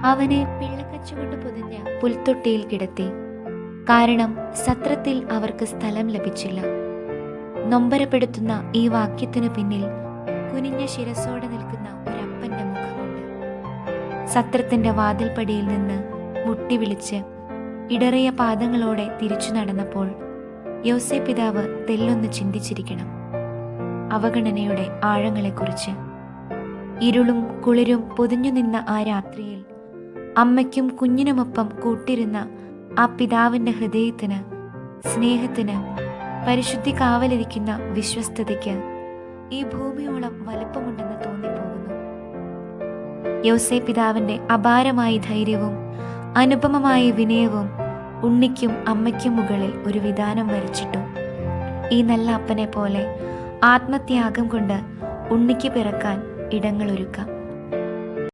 അവനെ പിള്ളക്കച്ചുകൊണ്ട് പൊതിഞ്ഞ പുൽത്തൊട്ടിയിൽ കിടത്തി. കാരണം സത്രത്തിൽ അവർക്ക് സ്ഥലം ലഭിച്ചില്ല. നൊമ്പരപ്പെടുത്തുന്ന ഈ വാക്യത്തിനു പിന്നിൽ കുനിഞ്ഞ ശിരസോടെ നിൽക്കുന്ന ഒരപ്പന്റെ മുഖമുണ്ട്. സത്രത്തിന്റെ വാതിൽപ്പടിയിൽ നിന്ന് മുട്ടി വിളിച്ച് ഇടറിയ പാദങ്ങളോടെ തിരിച്ചു നടന്നപ്പോൾ യോസേപ്പ് പിതാവ് തെല്ലൊന്ന് ചിന്തിച്ചിരിക്കണം അവഗണനയുടെ ആഴങ്ങളെക്കുറിച്ച്. ഇരുളും കുളിരും പൊതിഞ്ഞു നിന്ന ആ രാത്രിയിൽ അമ്മയ്ക്കും കുഞ്ഞിനുമൊപ്പം കൂട്ടിരുന്ന ആ പിതാവിൻ്റെ ഹൃദയത്തിന്, സ്നേഹത്തിന്, പരിശുദ്ധി കാവലിരിക്കുന്ന വിശ്വസ്തതയ്ക്ക് ഈ ഭൂമിയോളം വലുപ്പമുണ്ടെന്ന് തോന്നിപ്പോകുന്നു. യോസേപ്പ് പിതാവിൻ്റെ അപാരമായ ധൈര്യവും അനുപമമായ വിനയവും ഉണ്ണിക്കും അമ്മയ്ക്കും മുകളിൽ ഒരു വിധാനം വരച്ചിട്ടു. ഈ നല്ല അപ്പനെ പോലെ ആത്മത്യാഗം കൊണ്ട് ഉണ്ണിക്ക് പിറക്കാൻ ഇടങ്ങളൊരുക്കാം.